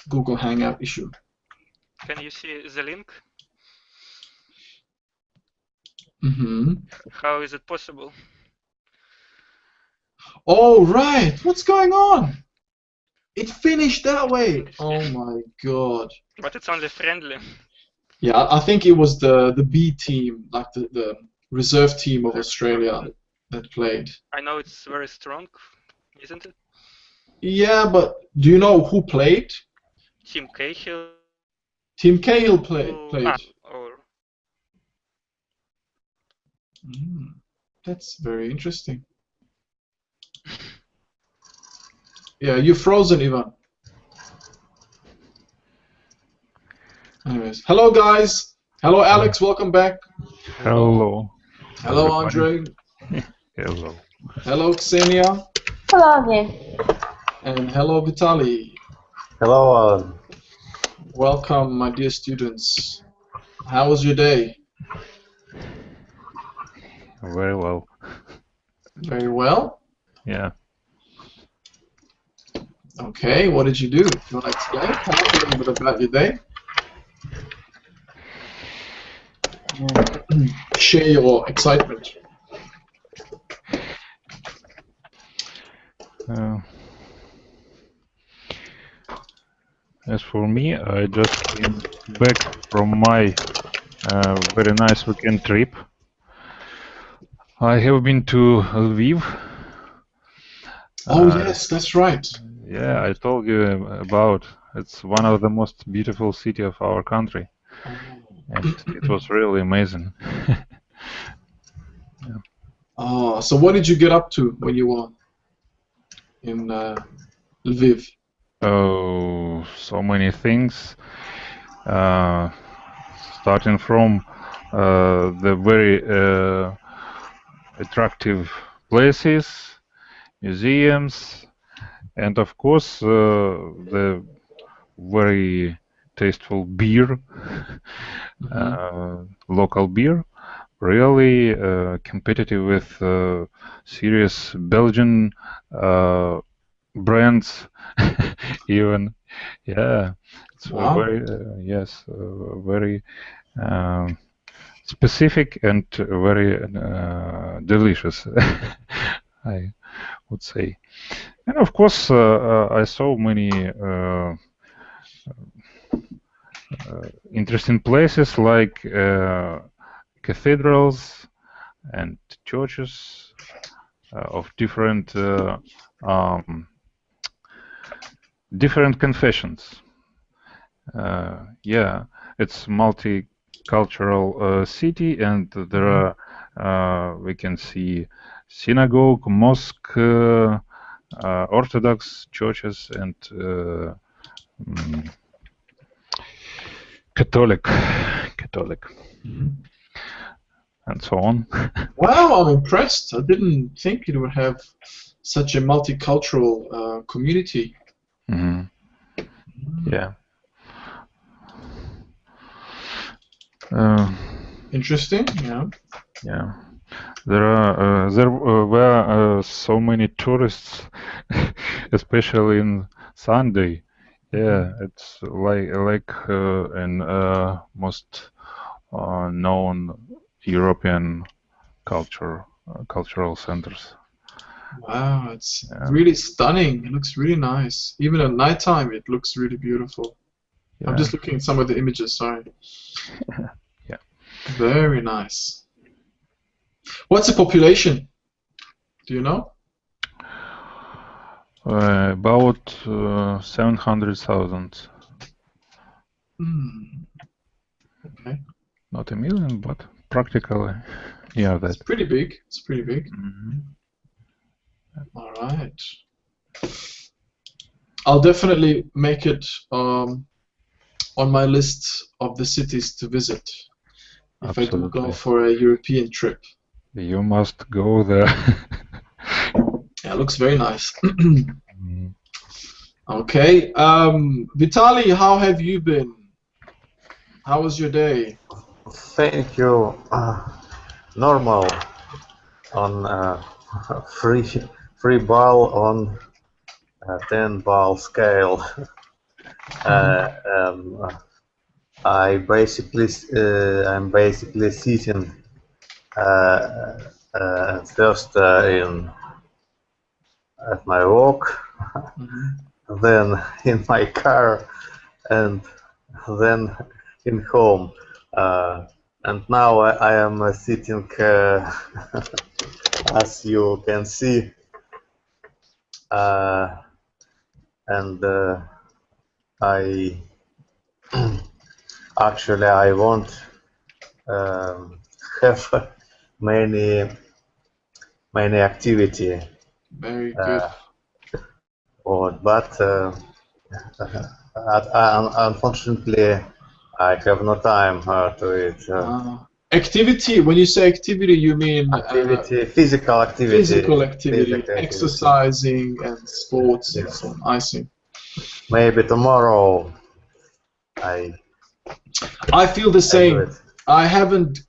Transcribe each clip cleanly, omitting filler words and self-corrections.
Google Hangout issue. Can you see the link? How is it possible? Oh, right. What's going on? It finished that way. Oh my God. But it's only friendly. Yeah, I think it was the B team, like the reserve team of Australia that played. I know it's very strong, isn't it? Yeah, but do you know who played? Tim Cahill. Tim Cahill played. Or That's very interesting. Yeah, you're frozen, Ivan. Anyways, hello guys. Hello Alex, welcome back. Hello. Hello Andre. Hello. Hello Ksenia. Hello again. And hello Vitaly. Hello, Alan. Welcome, my dear students. How was your day? Very well. Very well? Yeah. Okay, what did you do? You want to explain? Tell us a little bit about your day. Share your excitement. As for me, I just came back from my very nice weekend trip. I have been to Lviv. Oh yes, that's right. Yeah, I told you about. It's one of the most beautiful cities of our country, and it was really amazing. Yeah. Oh, so what did you get up to when you were in Lviv? Oh, so many things. Starting from the very attractive places, museums, and of course the very tasteful beer, local beer, really competitive with serious Belgian brands even. Yeah, it's very yes, very specific and very delicious, I would say. And of course, I saw many interesting places like cathedrals and churches of different different confessions. Yeah, it's multicultural city, and there are we can see synagogue, mosque, Orthodox churches, and Catholic, and so on. Wow, I'm impressed. I didn't think it would have such a multicultural community. Yeah. Interesting. Yeah. Yeah. There were so many tourists, especially in Sunday. Yeah, it's like in most known European cultural centers. Wow, it's really stunning. It looks really nice. Even at nighttime, it looks really beautiful. Yeah. I'm just looking at some of the images. Sorry. Yeah. Very nice. What's the population? Do you know? About 700,000. Okay. Not a million, but practically, yeah, that. It's pretty big. It's pretty big. All right. I'll definitely make it on my list of the cities to visit if I do go for a European trip. You must go there. Yeah, it looks very nice. Okay. Vitaly, how have you been? How was your day? Thank you. Normal on free ball on 10-ball scale. I'm basically sitting first in at my work, then in my car, and then in home. And now I am sitting, as you can see, and I actually I won't have many activity, Very good. but unfortunately I have no time to it. Activity, when you say activity, you mean Activity, physical activity. physical activity, Physical activity. exercising and sports and Yes. so on. I see. Maybe tomorrow I feel the do same. it.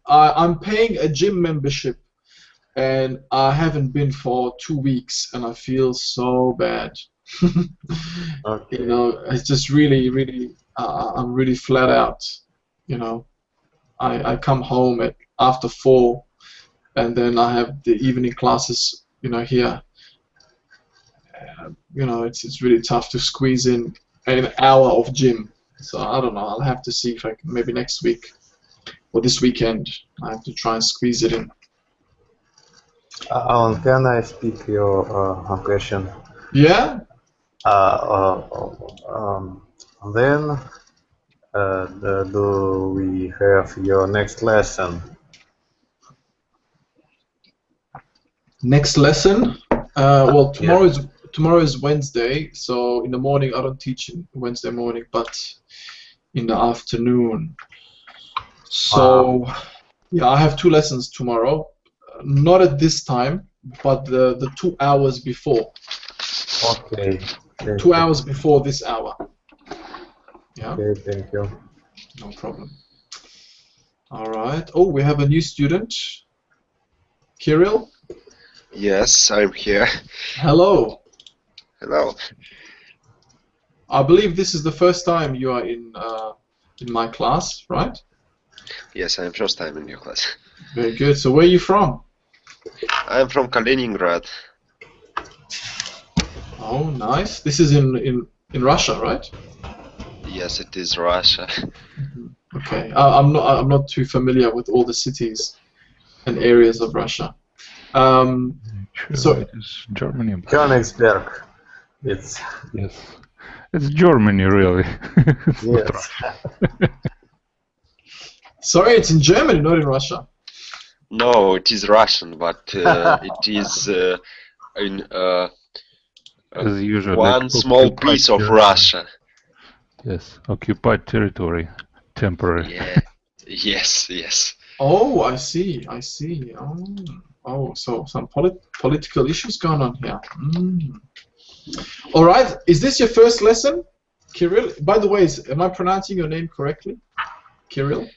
I'm paying a gym membership and I haven't been for 2 weeks and I feel so bad. Okay. You know, it's just really, I'm really flat out. You know, I come home after 4 and then I have the evening classes, you know, here. You know, it's really tough to squeeze in an hour of gym. So I don't know. I'll have to see if I can, maybe next week or this weekend. I have to try and squeeze it in. Alan, can I speak your question? Yeah. Then do we have your next lesson? Next lesson. Well, tomorrow is Wednesday, so in the morning I don't teach Wednesday morning, but in the afternoon. So yeah, I have 2 lessons tomorrow. Not at this time, but the 2 hours before. Okay. 2 hours before this hour. Yeah. Okay, thank you. No problem. All right. Oh, we have a new student. Kirill? Yes, I'm here. Hello. Hello. I believe this is the first time you are in my class, right? Yes, I'm first time in your class. Very good. So where are you from? I'm from Kaliningrad. Oh, nice. This is in Russia, right? Yes, it is Russia. Okay. I'm not too familiar with all the cities and areas of Russia. So it is Germany. Königsberg. It's Yes, it's Germany, really. It's not yes. Russia. sorry, it's in Germany, not in Russia. No, it is Russian, but it is in As usual, one small piece of Russia. Yes, occupied territory, temporary. Yeah. Yes, yes. Oh, I see. Oh, so some political issues going on here. All right. Is this your first lesson, Kirill? By the way, am I pronouncing your name correctly? Kirill?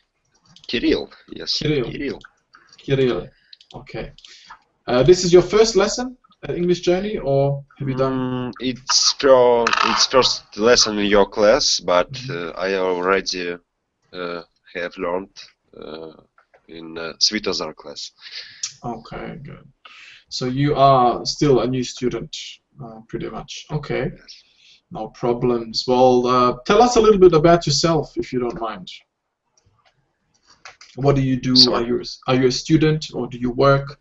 Kirill. Yes. Kirill. Kirill. Okay. This is your first lesson at English Journey, or have you done? It's first lesson in your class, but I already have learned in Svetozar class. Okay, good. So you are still a new student, pretty much. Okay, no problems. Well, tell us a little bit about yourself, if you don't mind. What do you do? Sorry? Are you a student, or do you work?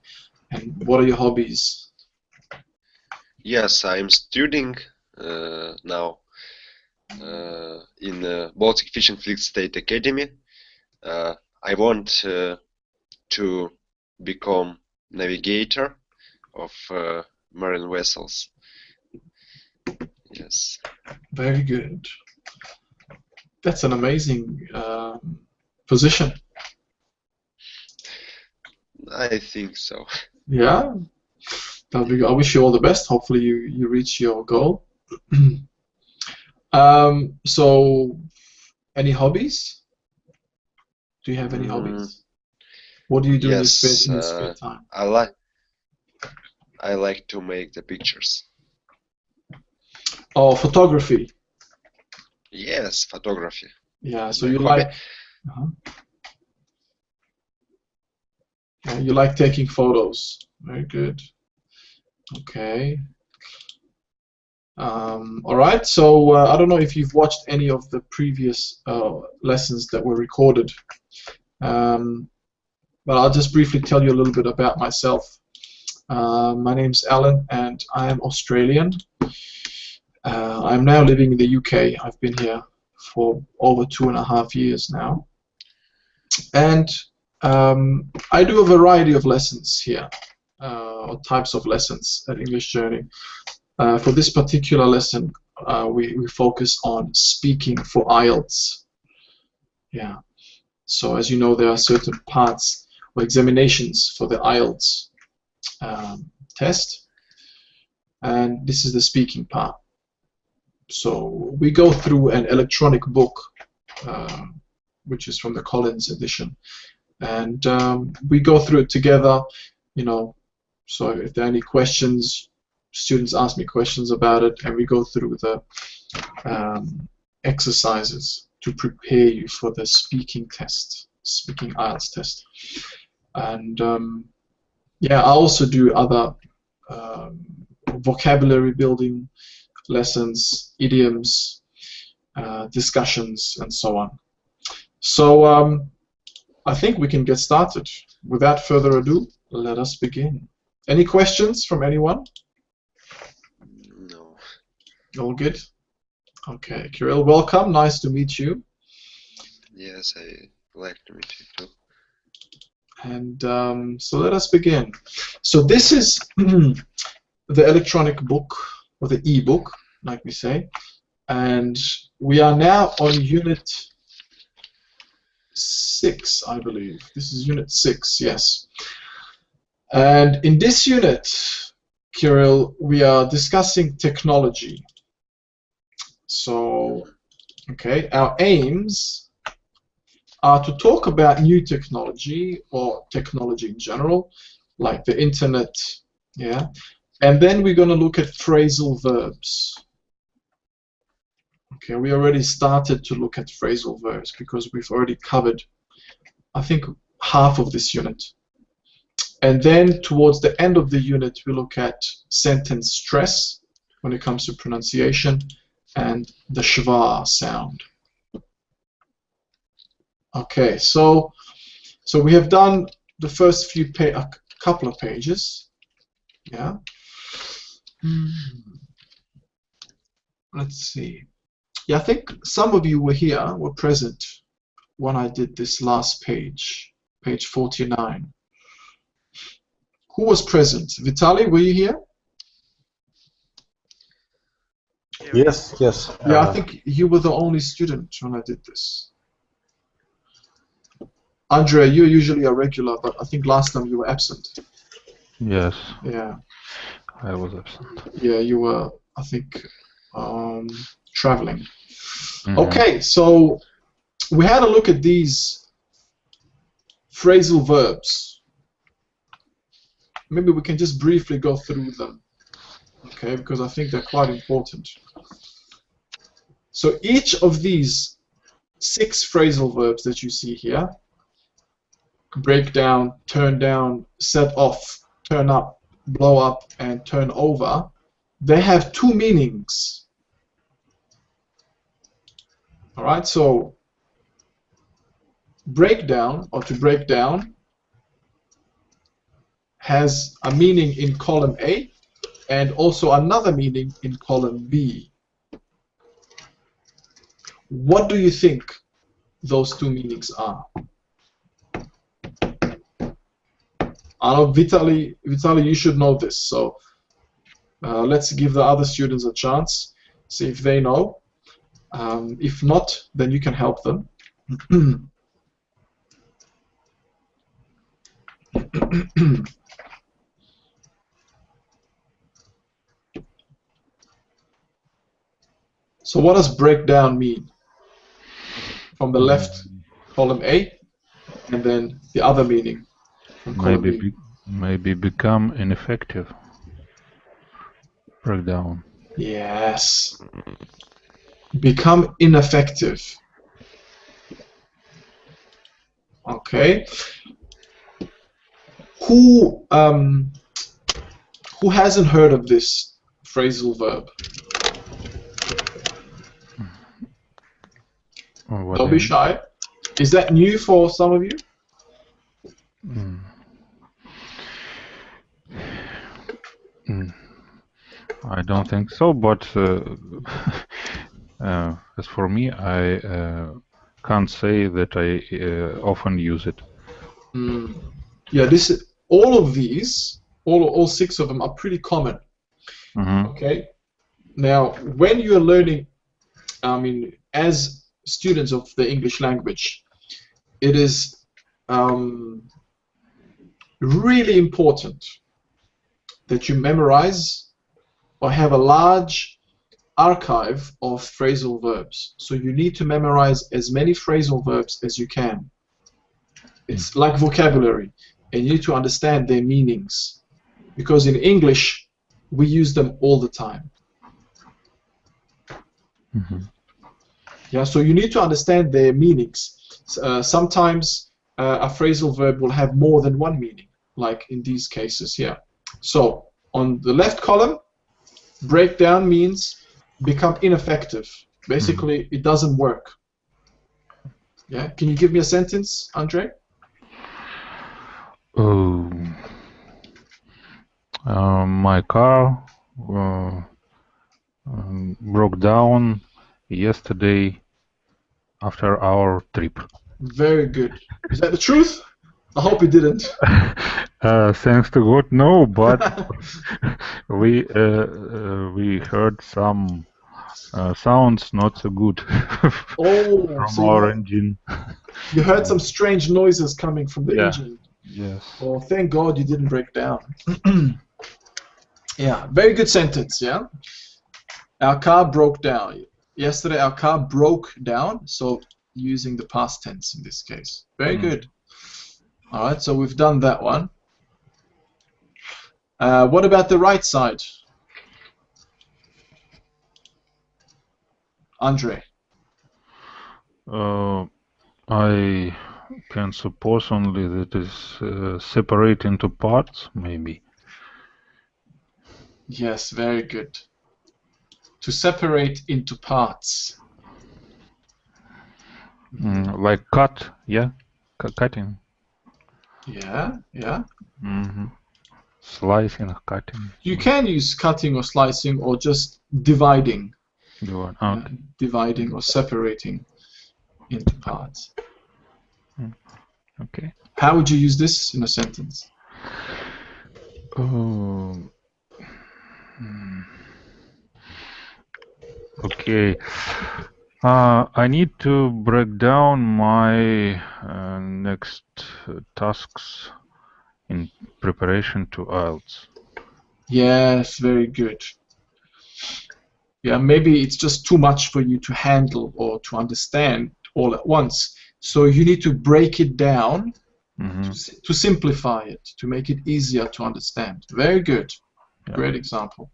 And what are your hobbies? Yes, I'm studying now in Baltic Fishing Fleet State Academy. I want to become navigator of marine vessels. Yes. Very good. That's an amazing position. I think so. Yeah. I wish you all the best. Hopefully you reach your goal. So, any hobbies? Do you have any hobbies? What do you do in your spare time? I like to make the pictures. Oh, photography. Yes, photography. Yeah, so My you hobby. like you like taking photos. Very good. Okay. All right. So I don't know if you've watched any of the previous lessons that were recorded, but I'll just briefly tell you a little bit about myself. My name's Alan, and I am Australian. I'm now living in the UK. I've been here for over 2.5 years now, and I do a variety of lessons here, or types of lessons at English Journey. For this particular lesson, we focus on speaking for IELTS. Yeah. So as you know, there are certain parts or examinations for the IELTS test, and this is the speaking part. So we go through an electronic book, which is from the Collins edition, and we go through it together. You know, so if there are any questions, students ask me questions about it, and we go through the exercises to prepare you for the speaking test, speaking IELTS test. And yeah, I also do other vocabulary building lessons, idioms, discussions, and so on. So I think we can get started. Without further ado, let us begin. Any questions from anyone? No. All good? Okay, Kirill, welcome. Nice to meet you. Yes, I like to meet you too. And so let us begin. So this is the electronic book, or the e-book, like we say. And we are now on Unit 6, I believe. This is Unit 6, yes. And in this unit, Kirill, we are discussing technology. So, okay, our aims are to talk about new technology, or technology in general, like the internet, yeah. And then we're going to look at phrasal verbs. Okay, we already started to look at phrasal verbs because we've already covered, I think, half of this unit. And then towards the end of the unit, we look at sentence stress when it comes to pronunciation and the schwa sound. Okay, so we have done the first few a couple of pages. Yeah. Let's see. Yeah, I think some of you were present when I did this last page, page 49. Who was present? Vitaly, were you here? Yes, yes. Yeah, I think you were the only student when I did this. Andrea, you're usually a regular, but I think last time you were absent. Yes, Yeah. I was absent. Yeah, you were, I think, traveling. Mhm. Okay, so we had a look at these phrasal verbs. Maybe we can just briefly go through them, okay, because I think they're quite important. So each of these 6 phrasal verbs that you see here, break down, turn down, set off, turn up, blow up, and turn over, they have 2 meanings. Alright, so breakdown, or to break down, has a meaning in column A and also another meaning in column B. What do you think those 2 meanings are? I know Vitaly, you should know this, so let's give the other students a chance, see if they know. If not, then you can help them. So what does breakdown mean? From the left, column A, and then the other meaning from column B. Maybe become ineffective. Breakdown. Yes. Become ineffective. Okay. Who hasn't heard of this phrasal verb? What Don't do be you shy. Is that new for some of you? mean? I don't think so, but as for me, I can't say that I often use it. Yeah, all of these, all 6 of them are pretty common. Mm-hmm. Okay. Now, when you're learning, I mean, as students of the English language, it is really important that you memorize or have a large archive of phrasal verbs. So you need to memorize as many phrasal verbs as you can. It's like vocabulary, and you need to understand their meanings, because in English we use them all the time. Mm-hmm. Yeah, so you need to understand their meanings. Sometimes a phrasal verb will have more than one meaning, like in these cases here. So on the left column, breakdown means become ineffective. Basically, it doesn't work. Yeah, can you give me a sentence, Andre? My car broke down yesterday after our trip. Very good. Is that the truth? I hope it didn't. Thanks to God, no, but we heard some sounds not so good Oh, from so our engine. you heard some strange noises coming from the Yeah. engine. Yes. Oh, thank God you didn't break down. Yeah, very good sentence, yeah? Our car broke down. Yesterday our car broke down, so using the past tense in this case. Very good. Alright, so we've done that one. What about the right side? Andre? I can suppose only that is separate into parts, maybe. Yes, very good. To separate into parts. Like cut, yeah? Cutting. Yeah, yeah. Slicing, cutting. You can use cutting or slicing or just dividing. Okay. Dividing or separating into parts. Okay. How would you use this in a sentence? Okay. I need to break down my next tasks in preparation to IELTS. Yes, very good. Yeah, maybe it's just too much for you to handle or to understand all at once. So you need to break it down to simplify it, to make it easier to understand. Very good. Yeah. Great example.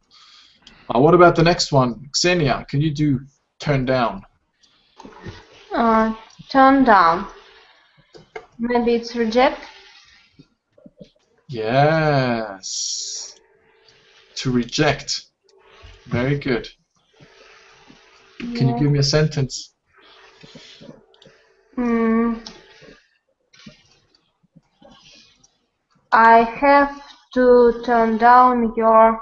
What about the next one? Xenia, can you do turn down? Turn down. Maybe it's reject. Yes. To reject. Very good. Can you give me a sentence? I have to turn down your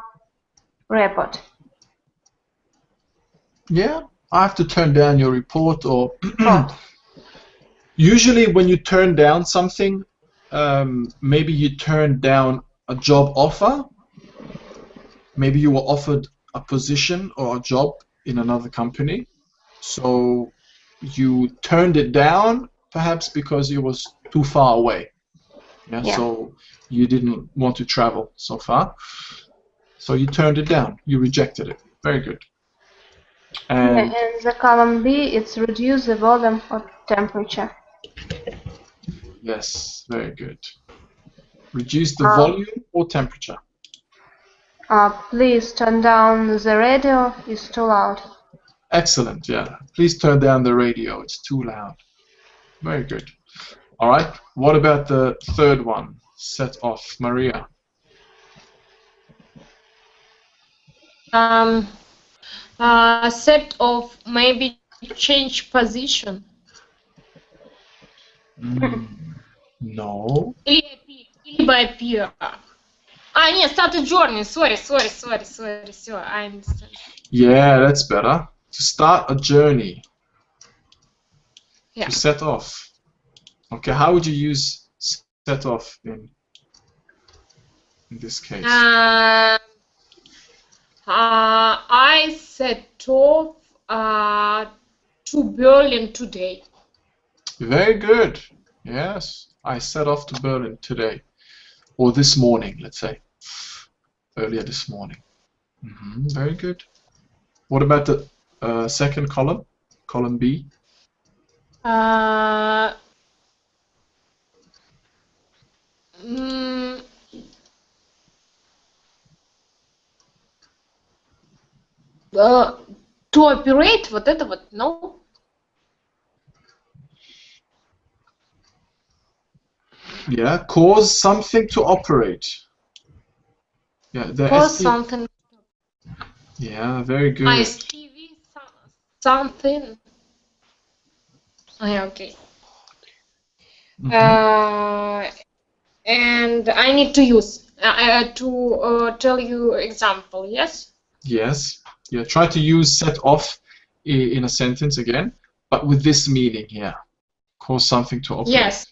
report. Yeah, I have to turn down your report, or usually when you turn down something, maybe you turn down a job offer. Maybe you were offered a position or a job in another company, so you turned it down, perhaps because it was too far away. Yeah, Yeah. so you didn't want to travel so far, so you turned it down. You rejected it. Very good. And In the column B, it's reduce the volume or temperature. yes, very good. Reduce the volume or temperature. Please turn down the radio. It's too loud. Excellent, yeah. Please turn down the radio, it's too loud. Very good. All right, what about the third one? Set off, Maria. Set off, maybe change position. No. Либо appear. Нет, start a journey. Sorry. Все, I understand. Yeah, that's better. To start a journey. Yeah. To set off. Okay, how would you use set off in this case? I set off to Berlin today. Very good. Yes, I set off to Berlin today. Or this morning, let's say. Earlier this morning. Very good. What about the second column? Column B? To operate, вот это вот, no? Yeah, cause something to operate. Yeah, the Cause something. Yeah, very good. My TV, something. Yeah, okay. And I need to use to tell you example. Yes. Yes. Yeah. Try to use set off in a sentence again, but with this meaning here. Cause something to operate. Yes.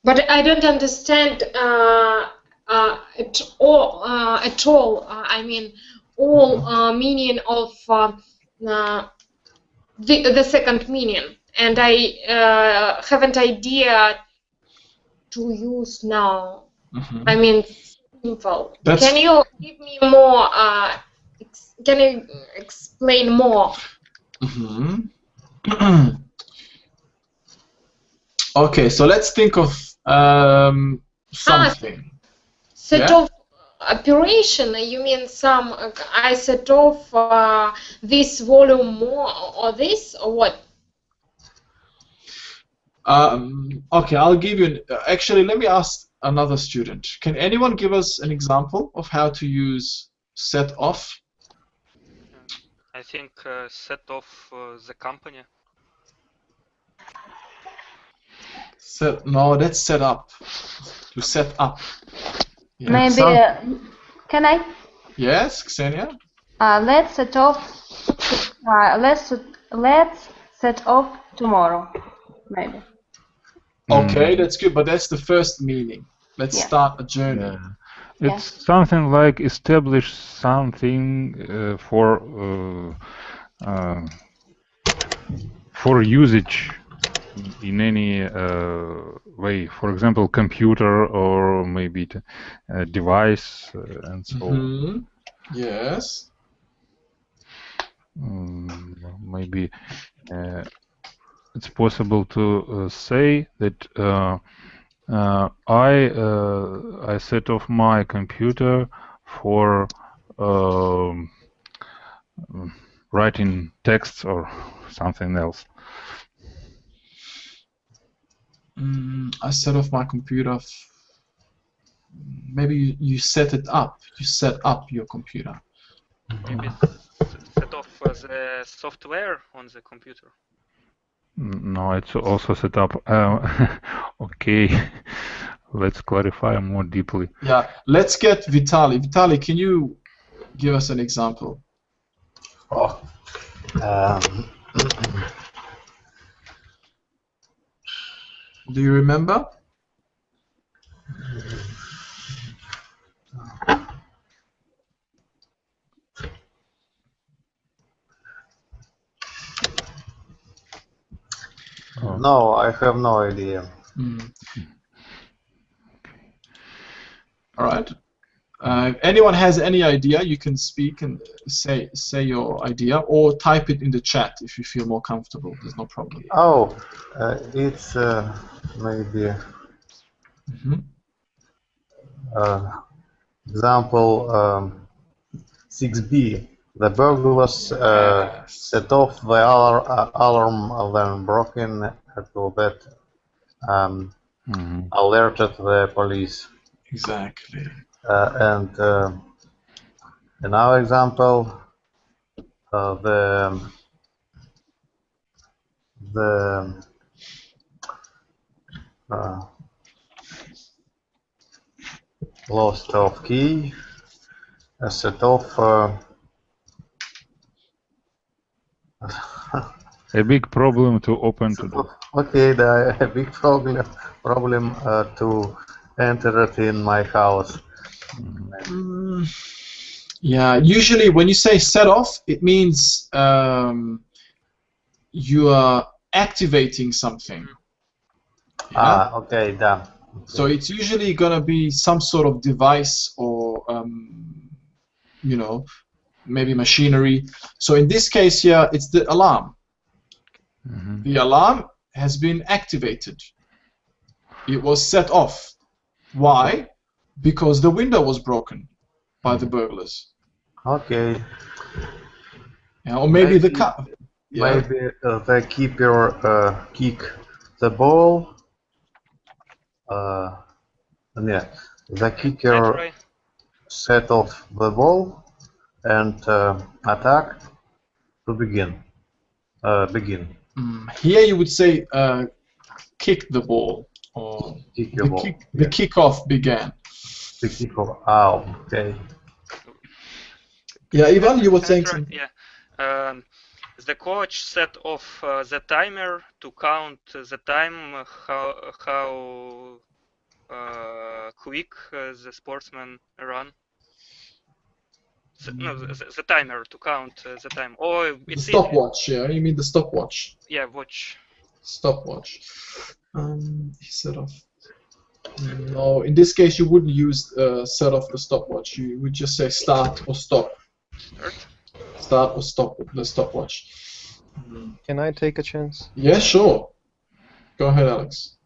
But I don't understand at all. I mean, all meaning of the second meaning, and I haven't idea to use now. I mean, simple. Can you give me more? Can you explain more? Okay, so let's think of something. Set off operation. You mean some? I set off this volume more, or this, or what? Okay, I'll give you. Actually, let me ask another student. Can anyone give us an example of how to use set off? I think set off the company. No, that's set up. To set up. Yeah. Maybe can I? Yes, Ksenia. Let's set off. Let's set off tomorrow. Maybe. Okay, that's good, but that's the first meaning. Let's start a journey. Yeah. It's something like establish something for usage in any way. For example, computer or maybe device and so on. Yes. Maybe it's possible to say that I set off my computer for writing texts or something else. I set off my computer. Maybe you set it up. You set up your computer. Maybe set off the software on the computer. No, it's also set up. Okay, let's clarify more deeply. Yeah, let's get Vitaly. Vitaly, can you give us an example? Oh. Do you remember? No, I have no idea. All right. If anyone has any idea, you can speak and say your idea, or type it in the chat if you feel more comfortable. There's no problem. Oh, it's maybe example 6b. The burglars set off the alarm when broken to that alerted the police. Exactly. And in our example, the lost of key set off a big problem to open to do. okay, a big problem to enter it in my house. Yeah, usually when you say set off, it means you are activating something. Yeah? Okay, done. Okay. So it's usually gonna be some sort of device or you know, maybe machinery. So in this case here, it's the alarm. The alarm has been activated. It was set off. Why? Because the window was broken by the burglars. Okay. Yeah, or maybe the car. Yeah. Maybe the keeper kick the ball. Yeah, the kicker set off the ball and attack to begin. Here you would say kick the ball, or kick the ball. The kickoff began. The kickoff. Oh, okay. Yeah, Ivan, you were saying something. Yeah. The coach set off the timer to count the time how quick the sportsman run. The timer to count the time. Oh, it's the stopwatch. Yeah, you mean the stopwatch? Yeah, watch. Stopwatch. He set off. No, in this case you wouldn't use set off the stopwatch. You would just say start or stop. Start or stop the stopwatch. Can I take a chance? Yeah, sure. Go ahead, Alex.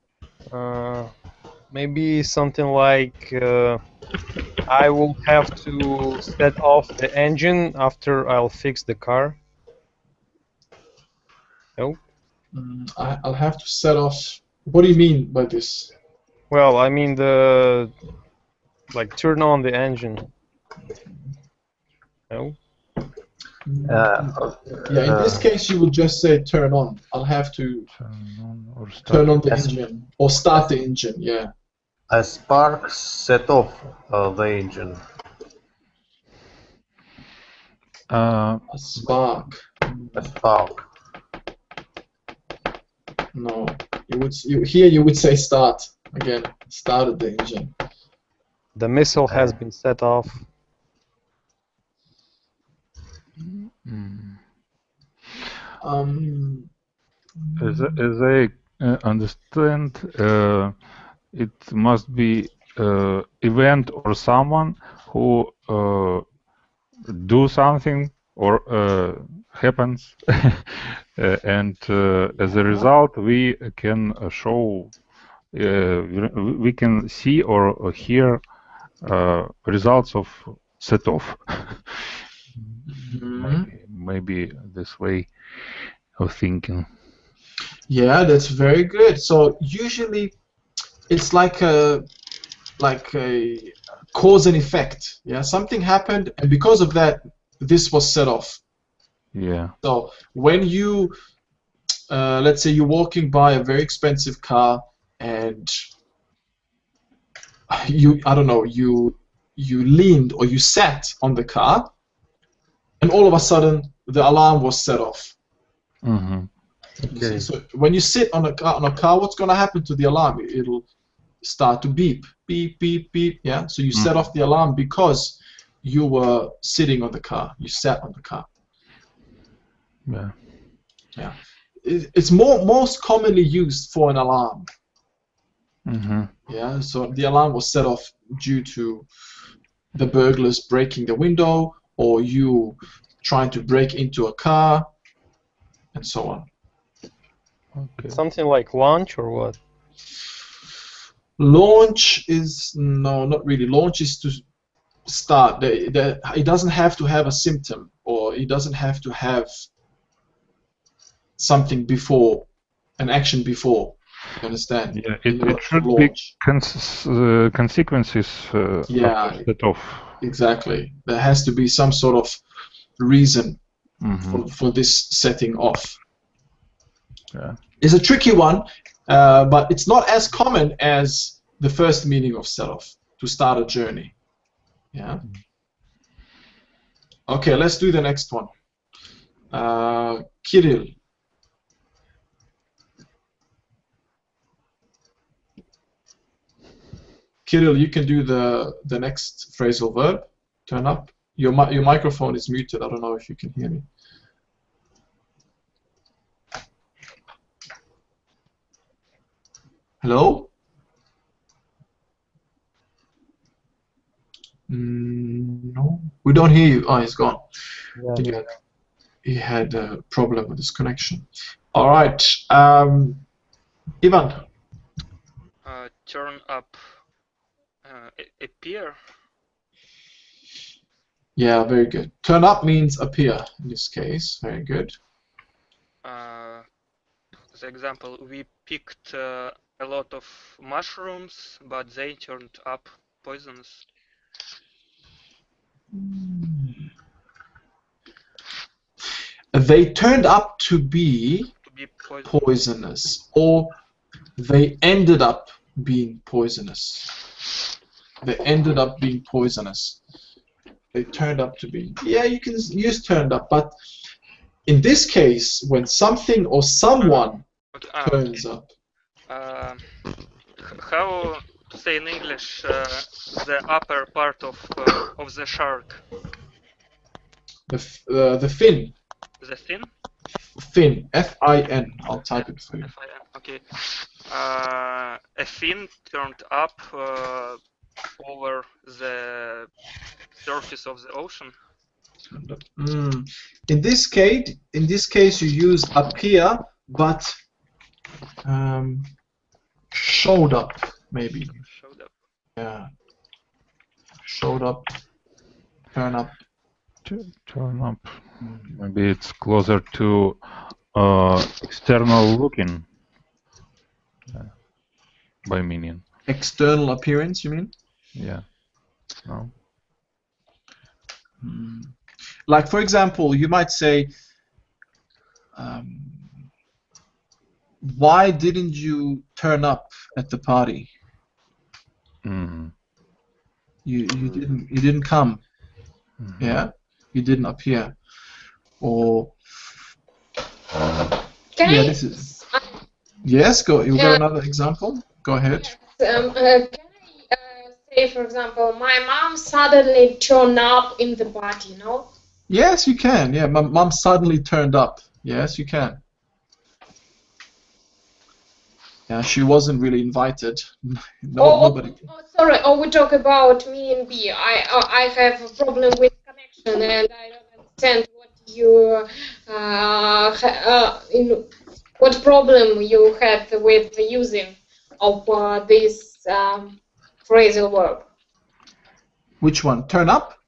Maybe something like I will have to set off the engine after I'll fix the car. No? I'll have to set off. What do you mean by this? Well, I mean like turn on the engine. No? Yeah, in this case you will just say turn on. I'll have to turn on the engine or start the engine. Yeah. A spark set off the engine. A spark. A spark. No, here you would say start again. Started the engine. The missile has been set off. As I understand, it must be event or someone who do something or happens, and as a result, we can show, we can see or hear results of set off. Maybe this way of thinking. Yeah, that's very good. So usually it's like a cause and effect. Yeah, something happened, and because of that, this was set off. Yeah. So when you, let's say you're walking by a very expensive car, and I don't know, you leaned or you sat on the car, and all of a sudden the alarm was set off. Okay. So when you sit on a car, what's going to happen to the alarm? It'll start to beep, beep, beep, beep. Yeah. So you set off the alarm because you were sitting on the car. You sat on the car. Yeah. Yeah. It's most commonly used for an alarm. Yeah. So the alarm was set off due to the burglars breaking the window, or you trying to break into a car, and so on. Okay. Something like launch or what? Launch is, no, not really. Launch is to start. It doesn't have to have a symptom, or it doesn't have to have something before, an action before. You understand? Yeah, it should be consequences yeah, after set off. Exactly. There has to be some sort of reason Mm-hmm. for this setting off. Yeah. It's a tricky one, but it's not as common as the first meaning of set off, to start a journey. Yeah. Okay, let's do the next one. Kirill. Kirill, you can do the next phrasal verb. Turn up. Your microphone is muted. I don't know if you can hear me. Hello? No, we don't hear you. Oh, he's gone. Yeah. He had a problem with his connection. All right, Ivan. Turn up. Appear. Yeah, very good. Turn up means appear in this case. Very good. The example, we picked a lot of mushrooms, but they turned up poisonous. They turned up to be poisonous, or they ended up being poisonous. They ended up being poisonous. They turned up to be. Yeah, you can use turned up, but in this case, when something or someone turns up. How to say in English the upper part of the shark? The fin. The fin? Fin. F-I-N. I'll type it for you. F-I-N. Okay. A fin turned up over the surface of the ocean. In this case, you use appear, but showed up, maybe. Showed up. Yeah. Showed up. Turn up. Turn up. Maybe it's closer to external looking. By meaning. External appearance, you mean? Yeah. No. Like, for example, you might say, why didn't you turn up at the party? You didn't come. Yeah, you didn't appear. Or this is. Yes, go. You got another example? Go ahead. Can I say, for example, my mom suddenly turned up in the party, no? Yes, you can. Yeah, my mom suddenly turned up. Yes, you can. Yeah, she wasn't really invited. Nobody. Sorry. We talk about me and B. I have a problem with connection, and I don't understand what you what problem you had with the using of this phrasal verb. Which one? Turn up?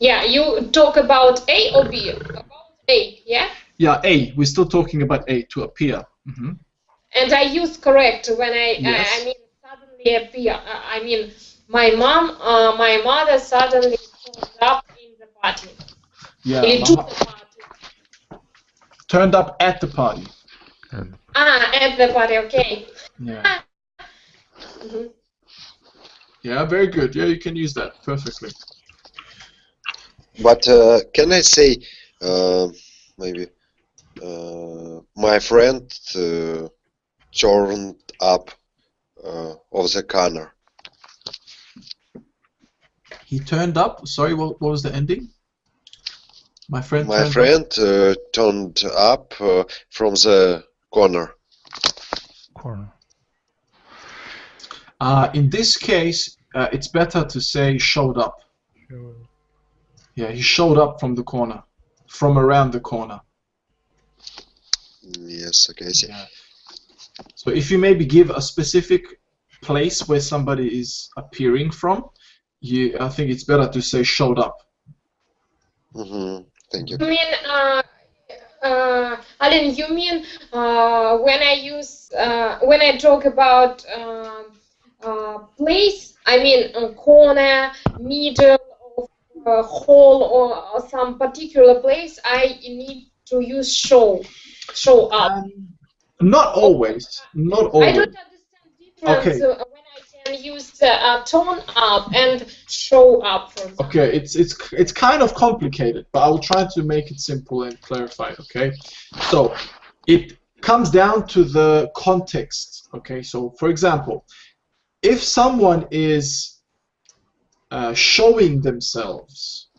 Yeah, you talk about A or B? About A, yeah? Yeah, A. We're still talking about A, to appear. And I use correct when I mean suddenly appear. I mean my mother suddenly turned up in the party. Yeah. To the party. Turned up at the party. At the party. Okay. Yeah. Yeah, very good. Yeah, you can use that perfectly. But can I say maybe my friend turned up of the corner. He turned up. Sorry, what was the ending? My friend. My friend turned up from the corner. In this case, it's better to say showed up. Yeah, he showed up from the corner, from around the corner. Yes, okay, I see. Yeah. So if you maybe give a specific place where somebody is appearing from, I think it's better to say showed up. Thank you. You mean, Alan, you mean when I talk about place, I mean corner, middle of hall, or some particular place, I need to use show up. Not always. Not always. I don't understand difference Okay. when I can use turn up and show up, for example. Okay, it's kind of complicated, but I will try to make it simple and clarify it, okay? So it comes down to the context, okay? So for example, if someone is showing themselves,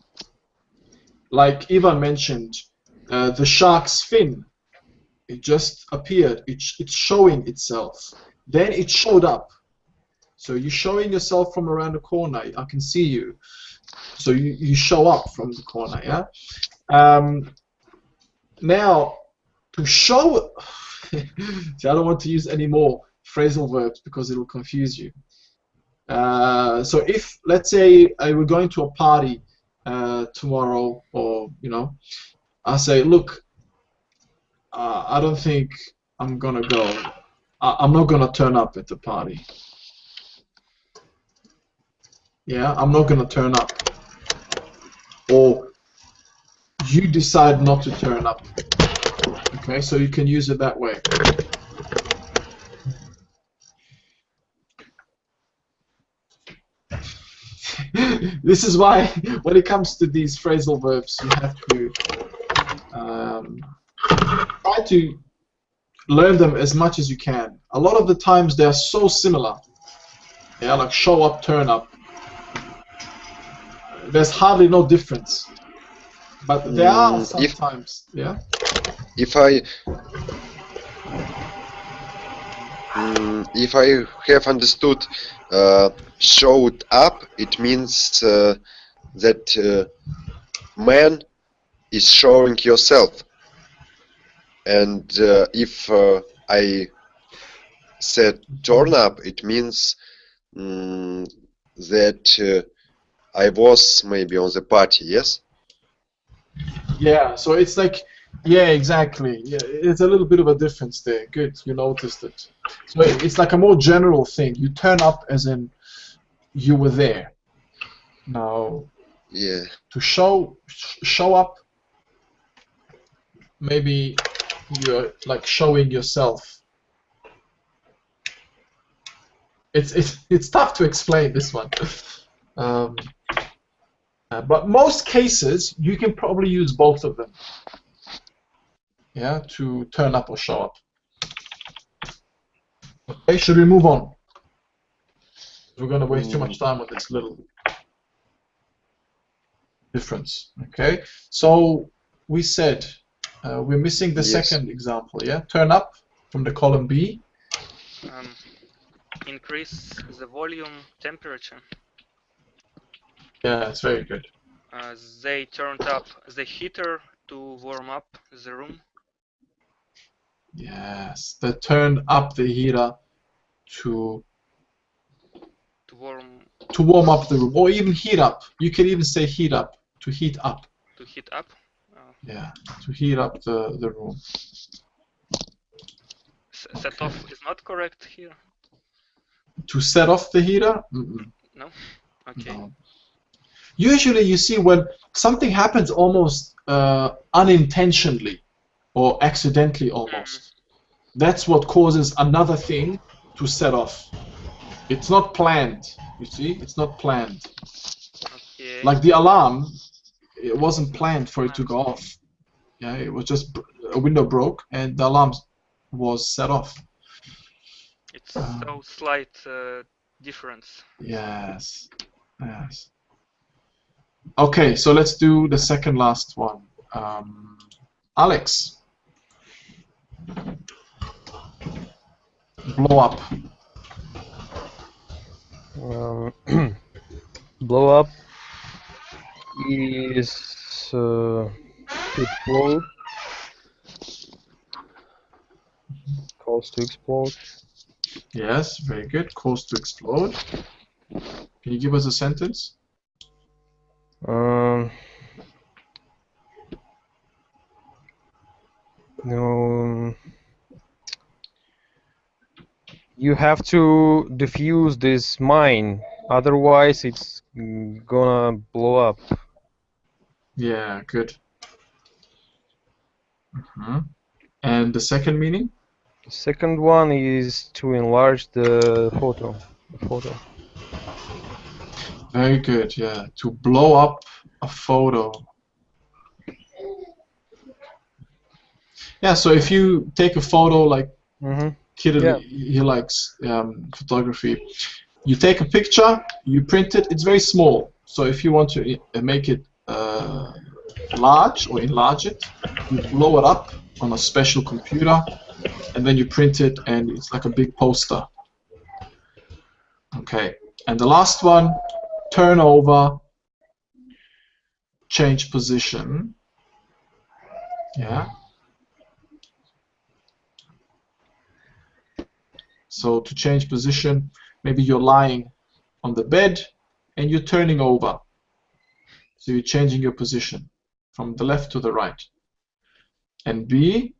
like Ivan mentioned, the shark's fin, it just appeared, it's showing itself, then it showed up. So you're showing yourself from around the corner, I can see you. So you show up from the corner, yeah? Now, to show... See, I don't want to use any more phrasal verbs because it will confuse you. So if, let's say, I were going to a party tomorrow, or, you know, I say, look, I don't think I'm gonna go. I'm not gonna turn up at the party. Yeah, I'm not gonna turn up. Or you decide not to turn up. Okay, so you can use it that way. This is why, when it comes to these phrasal verbs, you have to try to learn them as much as you can. A lot of the times they are so similar. Yeah, like show up, turn up. There's hardly no difference. But there are sometimes, yeah? If I have understood, showed up, it means that man is showing yourself. And if I said turn up, it means that I was maybe on the party, yes? Yeah, so it's like, yeah, exactly. Yeah, it's a little bit of a difference there. Good, you noticed it. So it's like a more general thing. You turn up as in you were there. Now, yeah, to show up, maybe you're like showing yourself. It's tough to explain this one. But most cases, you can probably use both of them. Yeah, to turn up or show up. Okay, should we move on? We're going to waste too much time on this little difference. Okay, so we said we're missing the second example. Yeah, turn up from the column B. Increase the volume temperature. Yeah, it's very good. They turned up the heater to warm up the room. Yes, they turned up the heater to warm up the room, or even heat up. You can even say heat up, to heat up. To heat up? Yeah, to heat up the room. Set off is not correct here. To set off the heater? No? Okay. No. Usually you see when something happens almost unintentionally or accidentally almost. That's what causes another thing to set off. It's not planned, you see? It's not planned. Okay. Like the alarm, it wasn't planned for it to go off. Yeah, it was just a window broke and the alarm was set off. It's so slight difference. Yes. Yes. Okay, so let's do the second last one. Alex. Blow up. Blow up. is to explode. Cause to explode. Yes, very good. Cause to explode. Can you give us a sentence? No. You have to defuse this mine, otherwise it's gonna blow up. Yeah, good. And the second meaning? The second one is to enlarge the photo. Very good, yeah. To blow up a photo. Yeah, so if you take a photo, like Kid, he likes photography. You take a picture, you print it, it's very small. So if you want to make it large or enlarge it, you blow it up on a special computer, and then you print it, and it's like a big poster. Okay, and the last one, turn over, change position. Yeah. So to change position, maybe you're lying on the bed and you're turning over. So you're changing your position from the left to the right. And B,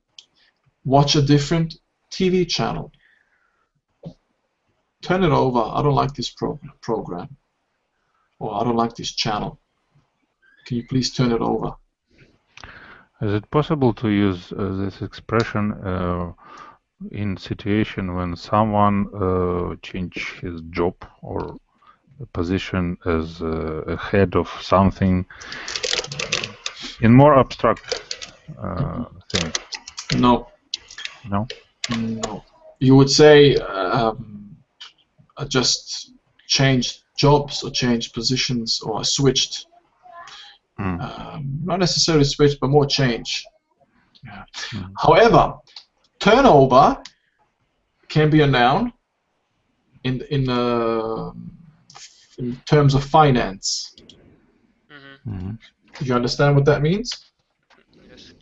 watch a different TV channel. Turn it over. I don't like this program. Or I don't like this channel. Can you please turn it over? Is it possible to use this expression in situation when someone change his job or position as a head of something in more abstract thing? No. No? No. You would say just changed jobs or changed positions or switched. Not necessarily switched, but more change. Yeah. However, turnover can be a noun in terms of finance. Do you understand what that means? Yes.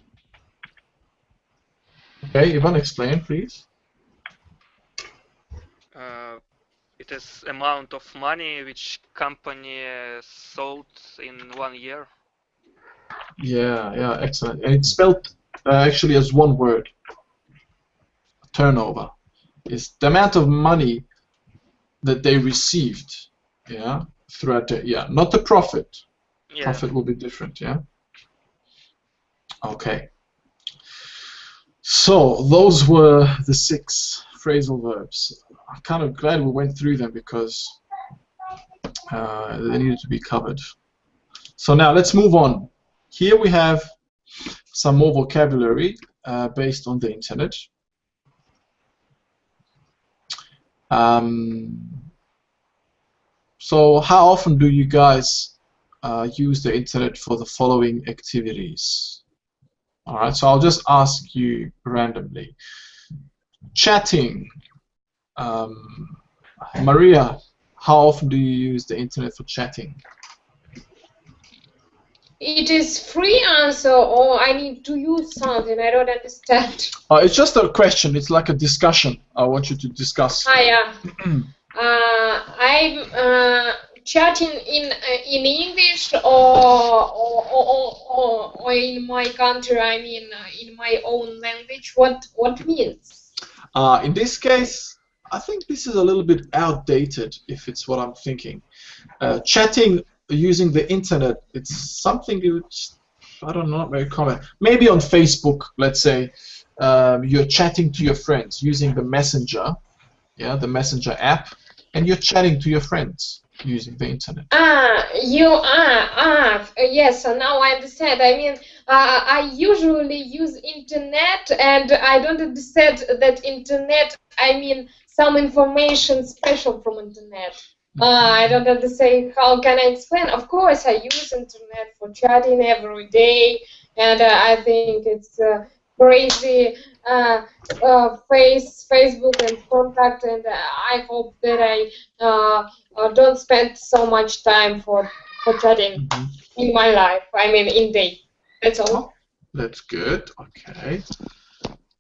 Okay, Ivan, explain, please. It is amount of money which company sold in 1 year. Yeah, excellent. And it's spelled actually as one word. Turnover is the amount of money that they received, yeah, throughout the not the profit. Yeah. Profit will be different, yeah. Okay. So those were the 6 phrasal verbs. I'm kind of glad we went through them because they needed to be covered. So now let's move on. Here we have some more vocabulary based on the internet. So how often do you guys use the internet for the following activities? Alright, so I'll just ask you randomly. Chatting. Maria, how often do you use the internet for chatting? It is free answer, or I need to use something. I don't understand. It's just a question. It's like a discussion. I want you to discuss. Yeah. I'm chatting in English or in my country. I mean, in my own language. What means? In this case, I think this is a little bit outdated. If it's what I'm thinking, chatting using the internet, it's something which I don't know, not very common. Maybe on Facebook, let's say, you're chatting to your friends using the Messenger, the Messenger app, and you're chatting to your friends using the internet. Yes. So now I understand. I mean, I usually use internet, and I don't understand that internet. I mean, some information special from internet. I don't understand. How can I explain? Of course, I use internet for chatting every day, and I think it's crazy. Facebook and contact, and I hope that I don't spend so much time for for chatting in my life. I mean, in day. That's all. Oh, that's good. Okay.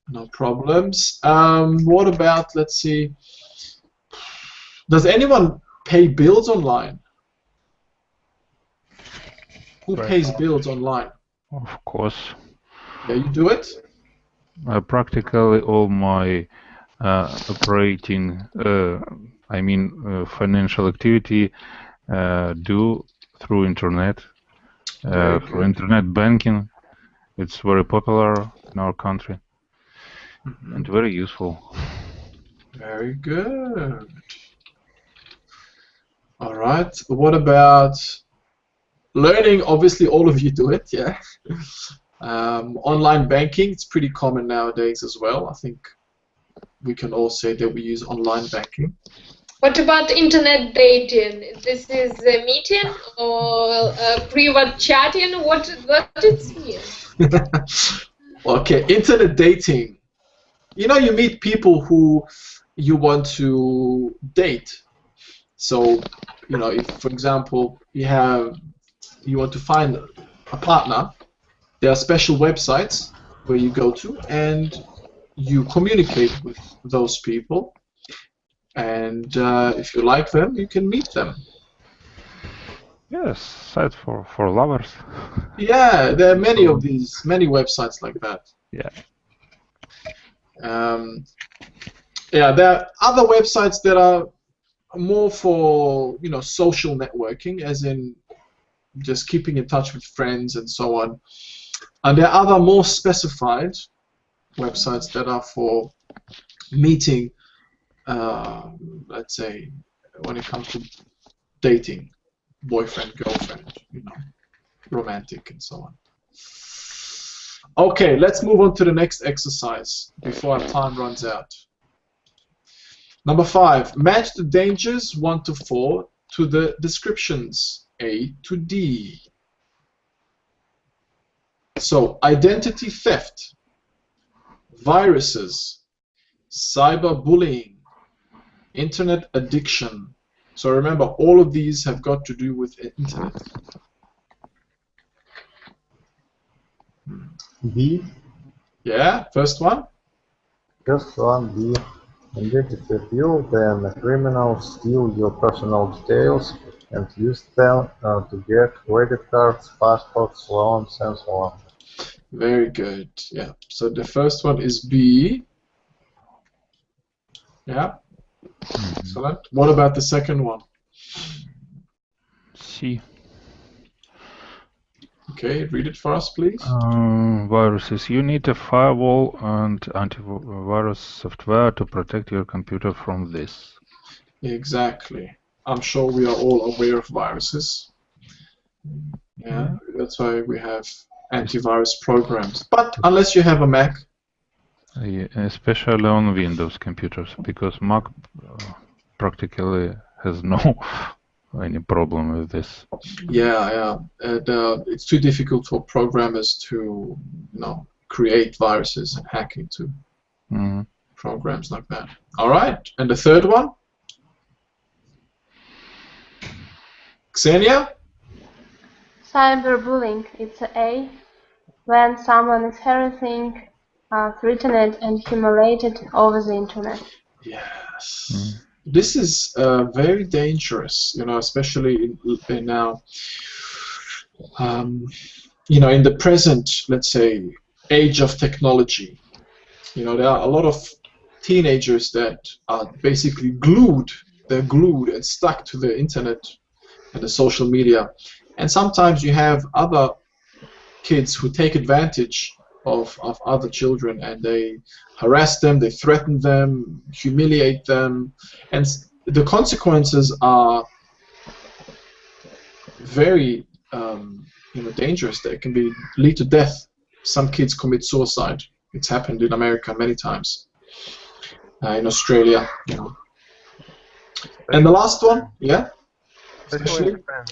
No problems. What about, let's see, does anyone pay bills online? Who pays bills online? Of course. Yeah, you do it? Practically all my operating, financial activity do through internet, through internet banking. It's very popular in our country and very useful. Very good. All right. What about learning? Obviously, all of you do it, yeah. Online banking, it's pretty common nowadays as well. I think we can all say that we use online banking. What about internet dating? This is a meeting or private chatting? What it means? Okay, internet dating. You know, you meet people who you want to date. So, you know, if, for example, you want to find a partner, there are special websites where you go to and you communicate with those people. And if you like them, you can meet them. Yes, site for lovers. Yeah, there are many of these, many websites like that. Yeah. Yeah, there are other websites that are more for, you know, social networking, as in just keeping in touch with friends and so on. And there are other more specified websites that are for meeting, let's say, when it comes to dating, boyfriend, girlfriend, you know, romantic and so on. Okay, let's move on to the next exercise before our time runs out. Number 5, match the dangers 1 to 4 to the descriptions A to D. So, identity theft, viruses, cyberbullying, internet addiction. So remember, all of these have got to do with internet. B. Yeah, first one. First one, B. Identity abuse, then criminals steal your personal details and use them to get credit cards, passports, loans, and so on. Very good. Yeah. So the first one is B. Yeah. Excellent. What about the second one? C. Okay, read it for us, please. Viruses. You need a firewall and antivirus software to protect your computer from this. Exactly. I'm sure we are all aware of viruses. Yeah, that's why we have antivirus programs. But unless you have a Mac. Especially on Windows computers, because Mac practically has no any problem with this. Yeah. And, it's too difficult for programmers to, you know, create viruses and hack into programs like that. All right. And the third one? Ksenia? Cyberbullying. It's A. When someone is harassing, threatened, and humiliated over the internet. Yes. This is very dangerous, you know, especially in now, you know, in the present, let's say, age of technology. You know, there are a lot of teenagers that are basically glued. They're glued and stuck to the internet and the social media. And sometimes you have other kids who take advantage of other children, and they harass them, they threaten them, humiliate them, and the consequences are very you know, dangerous. They can lead to death. Some kids commit suicide. It's happened in America many times, in Australia, you know. And the last one, yeah? Especially in Japan.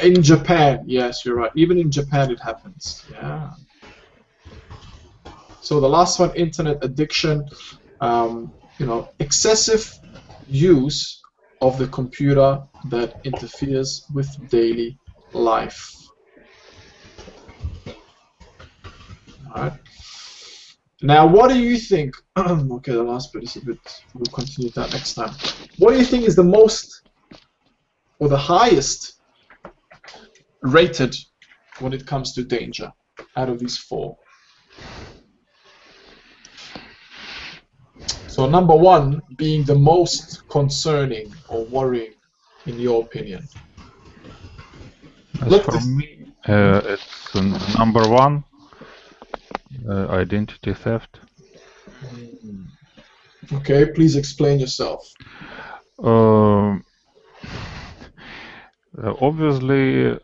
In Japan, yes, you're right. Even in Japan it happens, yeah. So the last one, internet addiction, you know, excessive use of the computer that interferes with daily life. Alright. Now, what do you think? Okay, the last bit is a bit. We'll continue that next time. What do you think is the most or the highest rated when it comes to danger out of these four? So number one being the most concerning or worrying, in your opinion. As for me, it's number one, identity theft. Okay, please explain yourself. Obviously,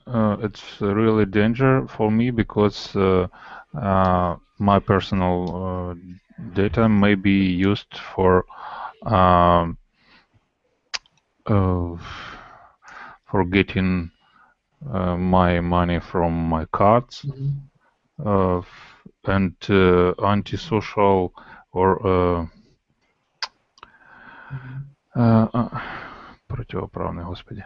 it's really danger for me because my personal data may be used for getting my money from my cards, and antisocial or противоправный, господи.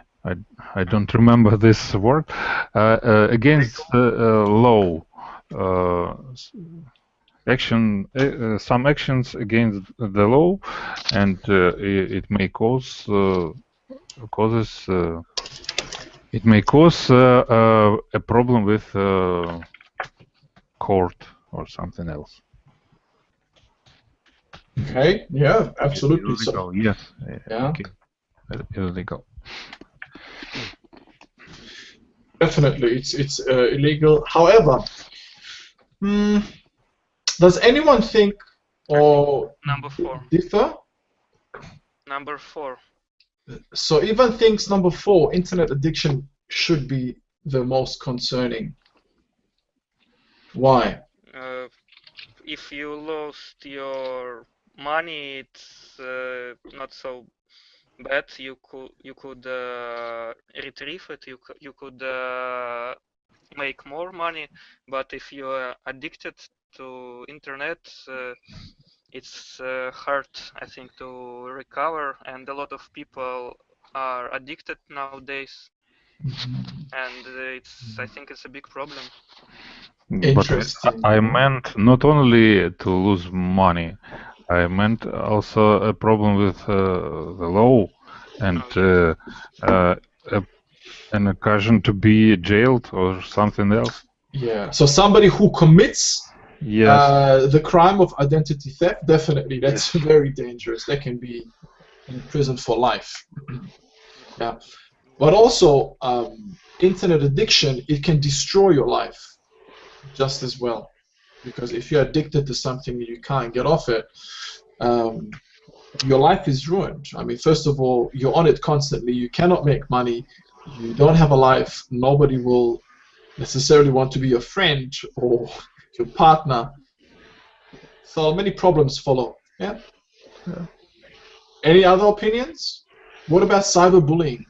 I don't remember this word. Against law. Some actions against the law, and it may cause a problem with court or something else. Okay, yeah, absolutely. Illegal, yes. Yeah. Okay. Illegal. Definitely, it's illegal. However, does anyone think or number 4. differ? Number 4. So even thinks number 4, internet addiction should be the most concerning. Why? If you lost your money, it's not so bad. You could retrieve it. You could make more money. But if you are addicted to internet, it's hard, I think, to recover. And a lot of people are addicted nowadays, and I think it's a big problem. But I meant not only to lose money, I meant also a problem with the law and an occasion to be jailed or something else. Yeah. So somebody who commits the crime of identity theft, definitely, that's very dangerous. They can be in prison for life. Yeah. But also, internet addiction, it can destroy your life just as well. Because if you're addicted to something you can't get off it, your life is ruined. I mean, first of all, you're on it constantly. You cannot make money. You don't have a life. Nobody will necessarily want to be your friend or your partner. So many problems follow. Yeah. Any other opinions? What about cyberbullying?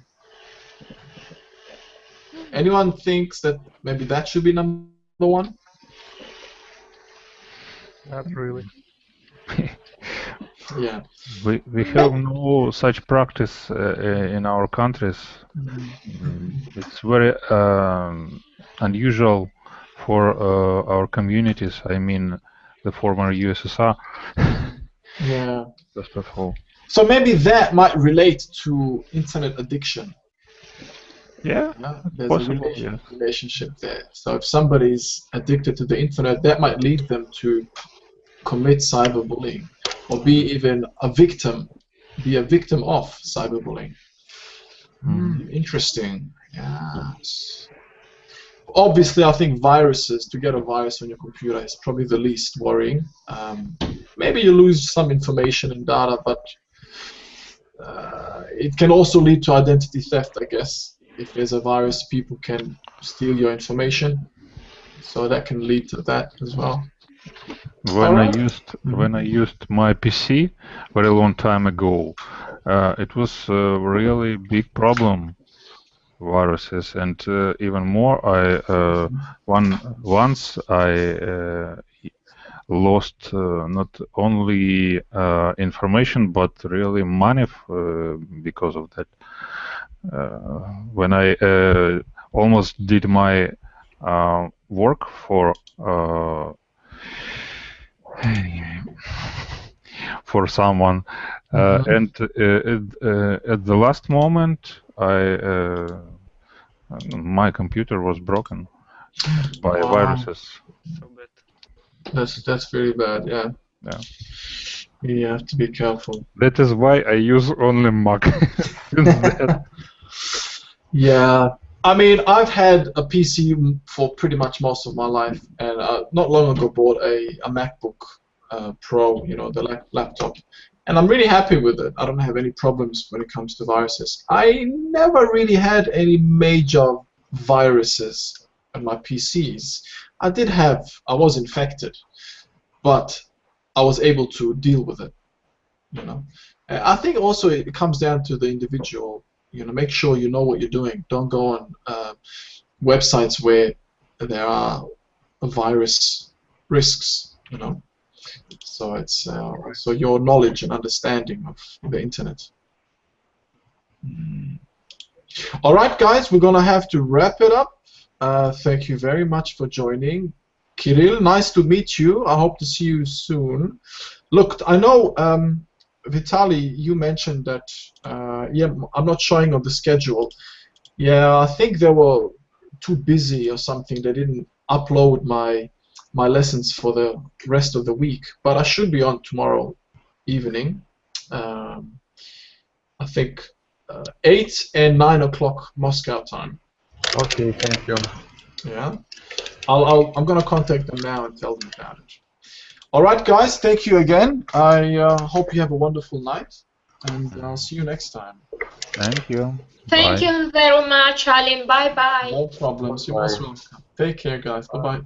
Anyone thinks that maybe that should be number 1? Not really. Yeah. We have no such practice in our countries. It's very unusual for our communities. I mean, the former USSR. Yeah. First of all. So maybe that might relate to internet addiction. Yeah, there's possible, a relationship there. So if somebody's addicted to the internet, that might lead them to commit cyberbullying or be even a victim of cyberbullying. Interesting. Yes. Obviously, I think to get a virus on your computer is probably the least worrying. Maybe you lose some information and data, but it can also lead to identity theft, I guess. If there's a virus, people can steal your information, so that can lead to that as well. When I used my PC very long time ago, it was a really big problem, viruses, and even more. Once lost not only information but really money because of that. When I almost did my work for someone, and at the last moment, my computer was broken by viruses. So bad. That's very bad. Yeah. Yeah. You have to be careful. That is why I use only Mac since then. Yeah. I mean, I've had a PC for pretty much most of my life, and not long ago bought a MacBook Pro, you know, the laptop, and I'm really happy with it. I don't have any problems when it comes to viruses. I never really had any major viruses on my PCs. I was infected, but I was able to deal with it, you know. I think also it comes down to the individual. You know, make sure you know what you're doing. Don't go on websites where there are virus risks. You know, so it's so your knowledge and understanding of the internet. All right, guys, we're gonna have to wrap it up. Thank you very much for joining, Kirill. Nice to meet you. I hope to see you soon. Look, I know. Vitaly, you mentioned that, yeah, I'm not showing on the schedule. Yeah, I think they were too busy or something. They didn't upload my lessons for the rest of the week. But I should be on tomorrow evening. I think 8 and 9 o'clock Moscow time. Okay, thank you. Yeah, I'm gonna contact them now and tell them about it. All right, guys, thank you again. I hope you have a wonderful night, and I'll see you next time. Thank you. Thank Bye. you very much, Alin. Bye-bye. No problems. You're most welcome. Take care, guys. Bye-bye.